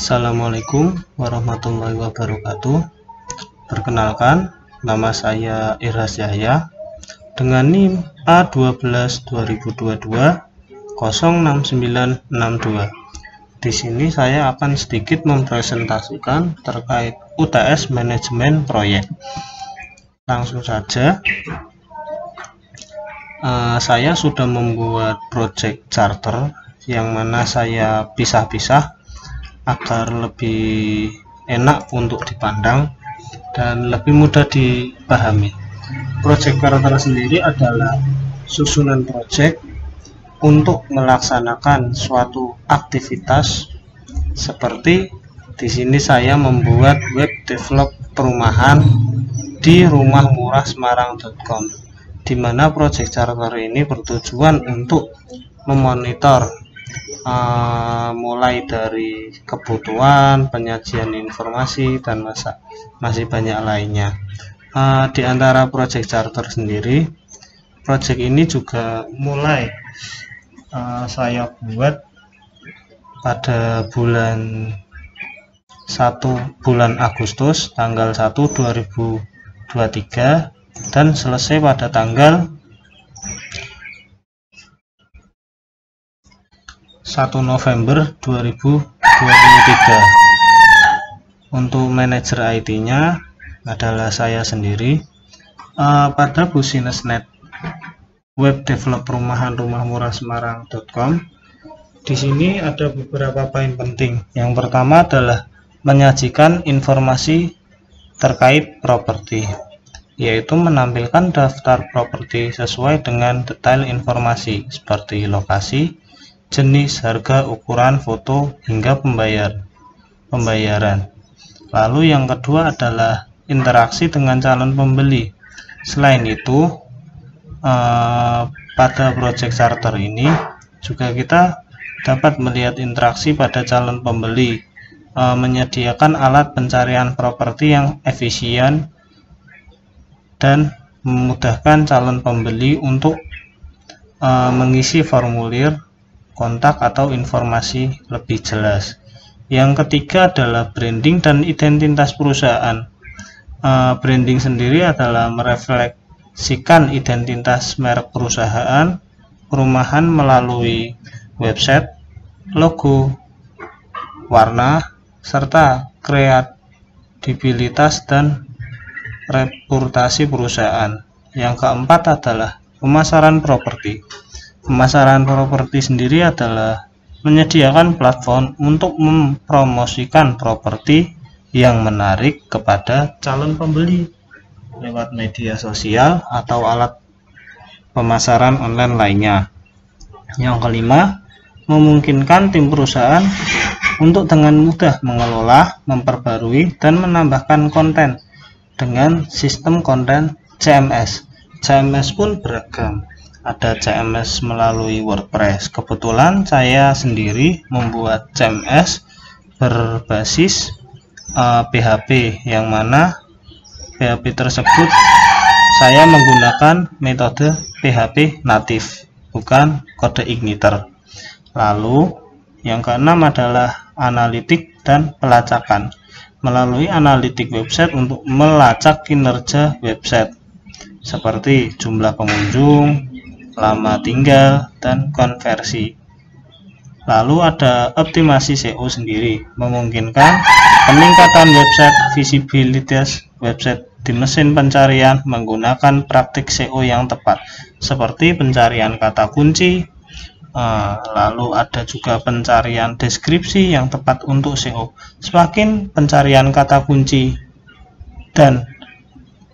Assalamualaikum warahmatullahi wabarakatuh. Perkenalkan, nama saya Irhas Yahya dengan NIM A12 2022 06962. Di sini saya akan sedikit mempresentasikan terkait UTS manajemen proyek. Langsung saja, saya sudah membuat project charter yang mana saya pisah-pisah agar lebih enak untuk dipandang dan lebih mudah dipahami. Project charter sendiri adalah susunan project untuk melaksanakan suatu aktivitas, seperti di sini saya membuat web develop perumahan di rumahmurahsemarang.com, di mana project charter ini bertujuan untuk memonitor mulai dari kebutuhan, penyajian informasi, dan masih banyak lainnya. Di antara project charter sendiri, project ini juga mulai saya buat pada bulan Agustus tanggal 1 2023 dan selesai pada tanggal 1 November 2023. Untuk manajer IT-nya adalah saya sendiri. Pada Businessnet web develop perumahan rumahmurahsemarang.com, di sini ada beberapa poin penting. Yang pertama adalah menyajikan informasi terkait properti, yaitu menampilkan daftar properti sesuai dengan detail informasi seperti lokasi, jenis, harga, ukuran, foto, hingga pembayaran. Lalu yang kedua adalah interaksi dengan calon pembeli. Selain itu, pada project charter ini juga kita dapat melihat interaksi pada calon pembeli, menyediakan alat pencarian properti yang efisien dan memudahkan calon pembeli untuk mengisi formulir kontak atau informasi lebih jelas. Yang ketiga adalah branding dan identitas perusahaan. Branding sendiri adalah merefleksikan identitas merek perusahaan perumahan melalui website, logo, warna, serta kredibilitas dan reputasi perusahaan. Yang keempat adalah pemasaran properti. Pemasaran properti sendiri adalah menyediakan platform untuk mempromosikan properti yang menarik kepada calon pembeli lewat media sosial atau alat pemasaran online lainnya. Yang kelima, memungkinkan tim perusahaan untuk dengan mudah mengelola, memperbarui, dan menambahkan konten dengan sistem konten CMS. CMS pun beragam. Ada CMS melalui WordPress. Kebetulan saya sendiri membuat CMS berbasis PHP, yang mana PHP tersebut saya menggunakan metode PHP natif, bukan kode igniter. Lalu yang keenam adalah analitik dan pelacakan. Melalui analitik website untuk melacak kinerja website seperti jumlah pengunjung, lama tinggal, dan konversi. Lalu ada optimasi SEO sendiri, memungkinkan peningkatan website visibilitas website di mesin pencarian menggunakan praktik SEO yang tepat, seperti pencarian kata kunci. Lalu ada juga pencarian deskripsi yang tepat untuk SEO. Semakin pencarian kata kunci dan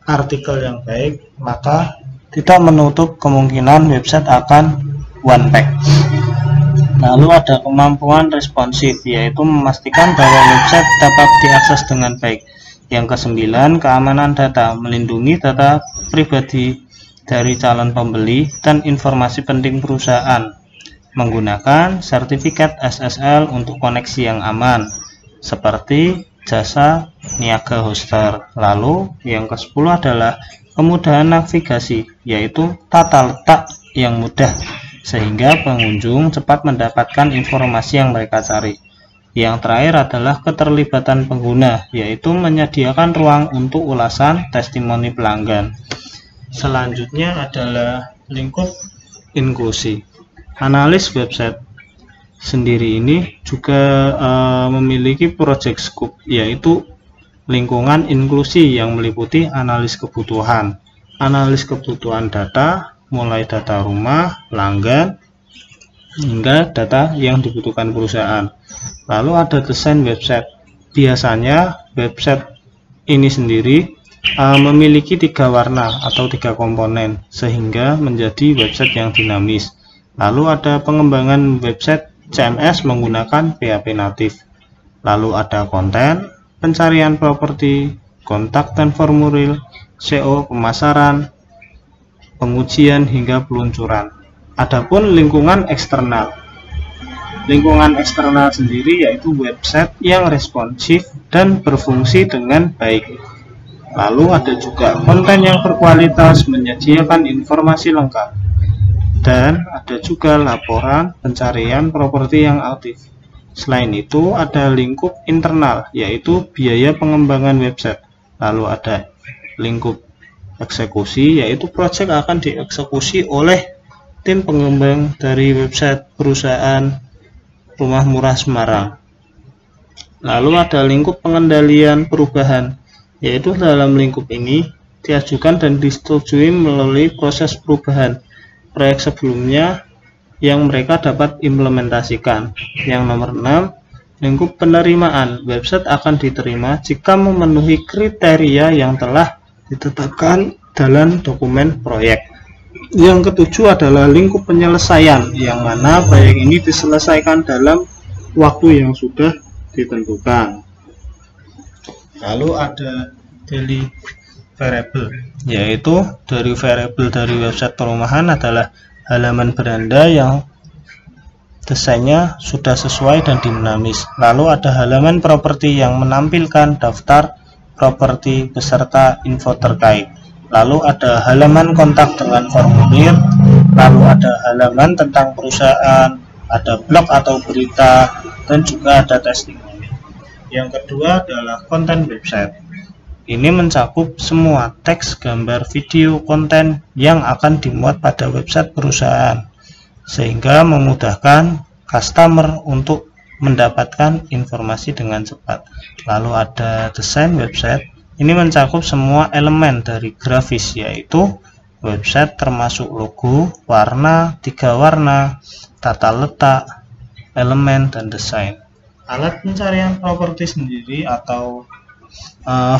artikel yang baik, maka tidak menutup kemungkinan website akan one page. Lalu ada kemampuan responsif, yaitu memastikan bahwa website dapat diakses dengan baik. Yang kesembilan, keamanan data, melindungi data pribadi dari calon pembeli dan informasi penting perusahaan, menggunakan sertifikat SSL untuk koneksi yang aman, seperti jasa niaga hoster. Lalu yang ke-10 adalah kemudahan navigasi, yaitu tata letak yang mudah sehingga pengunjung cepat mendapatkan informasi yang mereka cari. Yang terakhir adalah keterlibatan pengguna, yaitu menyediakan ruang untuk ulasan testimoni pelanggan. Selanjutnya adalah lingkup inklusi. Analis website sendiri ini juga memiliki project scope, yaitu lingkungan inklusi yang meliputi analis kebutuhan data, mulai data rumah, pelanggan, hingga data yang dibutuhkan perusahaan. Lalu ada desain website. Biasanya website ini sendiri memiliki 3 warna atau 3 komponen sehingga menjadi website yang dinamis. Lalu ada pengembangan website CMS menggunakan PHP natif. Lalu ada konten, pencarian properti, kontak dan formulir, SEO, pemasaran, pengujian hingga peluncuran. Adapun lingkungan eksternal. Lingkungan eksternal sendiri yaitu website yang responsif dan berfungsi dengan baik. Lalu ada juga konten yang berkualitas, menyediakan informasi lengkap. Dan ada juga laporan pencarian properti yang aktif. Selain itu ada lingkup internal yaitu biaya pengembangan website. Lalu ada lingkup eksekusi yaitu proyek akan dieksekusi oleh tim pengembang dari website perusahaan Rumah Murah Semarang. Lalu ada lingkup pengendalian perubahan, yaitu dalam lingkup ini diajukan dan disetujui melalui proses perubahan proyek sebelumnya yang mereka dapat implementasikan. Yang nomor 6, lingkup penerimaan. Website akan diterima jika memenuhi kriteria yang telah ditetapkan dalam dokumen proyek. Yang ketujuh adalah lingkup penyelesaian, yang mana proyek ini diselesaikan dalam waktu yang sudah ditentukan. Lalu ada deliverable, yaitu dari variable dari website perumahan adalah halaman beranda yang desainnya sudah sesuai dan dinamis. Lalu ada halaman properti yang menampilkan daftar properti beserta info terkait. Lalu ada halaman kontak dengan formulir, lalu ada halaman tentang perusahaan, ada blog atau berita, dan juga ada testimoni. Yang kedua adalah konten website. Ini mencakup semua teks, gambar, video, konten yang akan dimuat pada website perusahaan, sehingga memudahkan customer untuk mendapatkan informasi dengan cepat. Lalu ada desain website. Ini mencakup semua elemen dari grafis, yaitu website termasuk logo, warna, 3 warna, tata letak, elemen, dan desain. Alat pencarian properti sendiri atau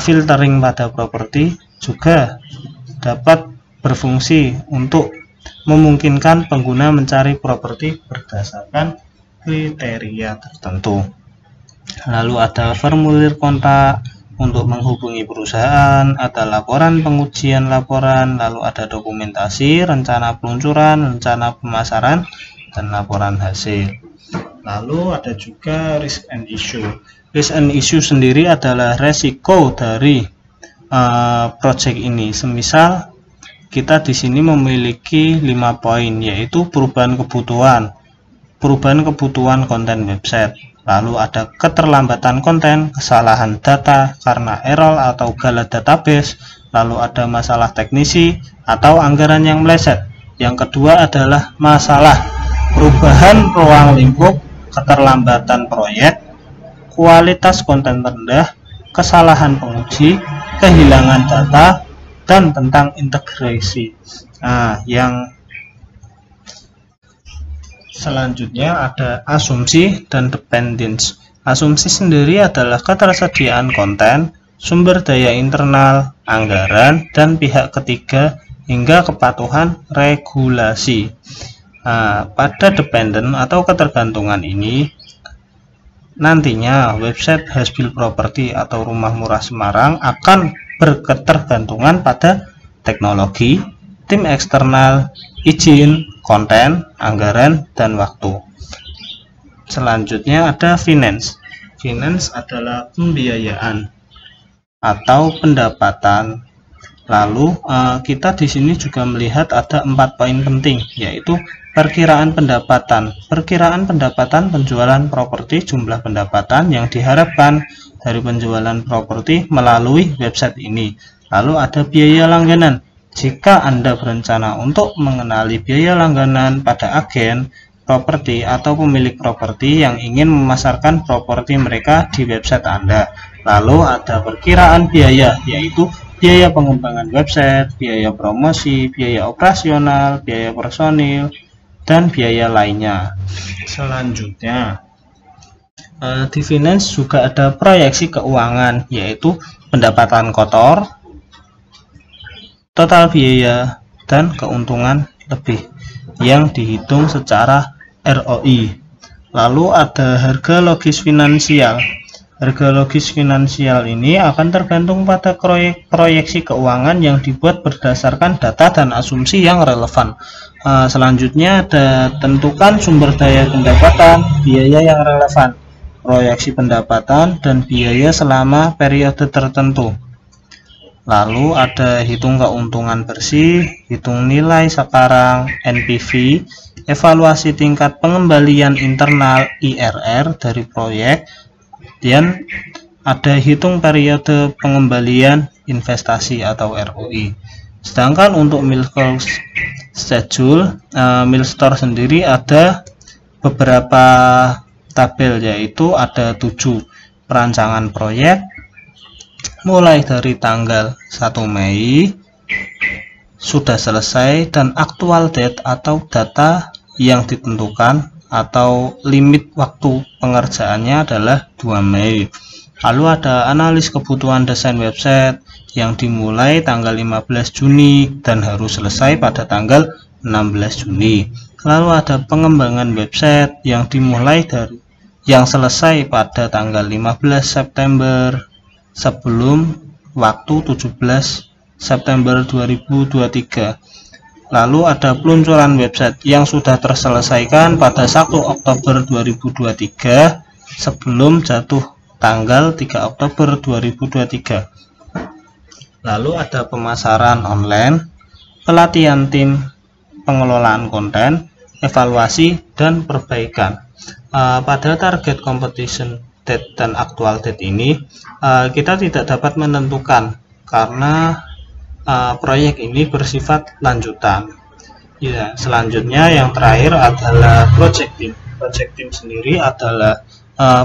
filtering pada properti juga dapat berfungsi untuk memungkinkan pengguna mencari properti berdasarkan kriteria tertentu. Lalu ada formulir kontak untuk menghubungi perusahaan, ada laporan pengujian laporan, lalu ada dokumentasi, rencana peluncuran, rencana pemasaran, dan laporan hasil. Lalu ada juga risk and issue. Risk and issue sendiri adalah resiko dari project ini. Semisal kita di sini memiliki 5 poin, yaitu perubahan kebutuhan konten website. Lalu ada keterlambatan konten, kesalahan data karena error atau gala database, lalu ada masalah teknisi atau anggaran yang meleset. Yang kedua adalah masalah perubahan ruang lingkup, keterlambatan proyek, kualitas konten rendah, kesalahan penguji, kehilangan data, dan tentang integrasi. Yang selanjutnya ada asumsi dan dependence. Asumsi sendiri adalah ketersediaan konten, sumber daya internal, anggaran, dan pihak ketiga hingga kepatuhan regulasi. Pada dependent atau ketergantungan ini, nantinya website Hasbil Property atau Rumah Murah Semarang akan berketergantungan pada teknologi, tim eksternal, izin, konten, anggaran, dan waktu. Selanjutnya ada finance. Finance adalah pembiayaan atau pendapatan. Lalu kita di sini juga melihat ada 4 poin penting, yaitu perkiraan pendapatan. Perkiraan pendapatan penjualan properti, jumlah pendapatan yang diharapkan dari penjualan properti melalui website ini. Lalu ada biaya langganan. Jika Anda berencana untuk mengenali biaya langganan pada agen properti atau pemilik properti yang ingin memasarkan properti mereka di website Anda. Lalu ada perkiraan biaya, yaitu biaya pengembangan website, biaya promosi, biaya operasional, biaya personil, dan biaya lainnya. Selanjutnya, di finance juga ada proyeksi keuangan, yaitu pendapatan kotor, total biaya, dan keuntungan lebih yang dihitung secara ROI. Lalu ada harga logis finansial. Harga logis finansial ini akan tergantung pada proyeksi keuangan yang dibuat berdasarkan data dan asumsi yang relevan. Selanjutnya ada tentukan sumber daya pendapatan, biaya yang relevan, proyeksi pendapatan, dan biaya selama periode tertentu. Lalu ada hitung keuntungan bersih, hitung nilai sekarang NPV, evaluasi tingkat pengembalian internal IRR dari proyek, dan ada hitung periode pengembalian investasi atau ROI. Sedangkan untuk milestone schedule, milestone sendiri ada beberapa tabel, yaitu ada 7 perancangan proyek mulai dari tanggal 1 Mei sudah selesai, dan actual date atau data yang ditentukan atau limit waktu pengerjaannya adalah 2 Mei. Lalu ada analis kebutuhan desain website yang dimulai tanggal 15 Juni dan harus selesai pada tanggal 16 Juni. Lalu ada pengembangan website yang dimulai dari yang selesai pada tanggal 15 September sebelum waktu 17 September 2023. Lalu ada peluncuran website yang sudah terselesaikan pada 1 Oktober 2023 sebelum jatuh tanggal 3 Oktober 2023. Lalu ada pemasaran online, pelatihan tim, pengelolaan konten, evaluasi, dan perbaikan. Pada target competition date dan actual date ini kita tidak dapat menentukan karena proyek ini bersifat lanjutan. Ya, selanjutnya yang terakhir adalah project team. Project team sendiri adalah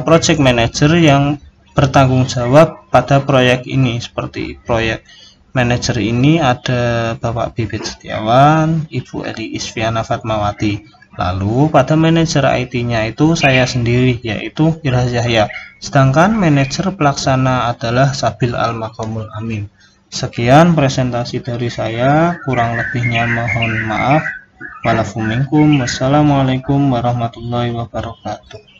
project manager yang bertanggung jawab pada proyek ini. Seperti proyek manager ini ada Bapak Bibit Setiawan, Ibu Eli Isfiana Fatmawati. Lalu pada manajer IT-nya itu saya sendiri, yaitu Irah Yahya. Sedangkan manajer pelaksana adalah Sabil Al-Maqamul Amin. Sekian presentasi dari saya, kurang lebihnya mohon maaf. Walafuminkum. Wassalamualaikum warahmatullahi wabarakatuh.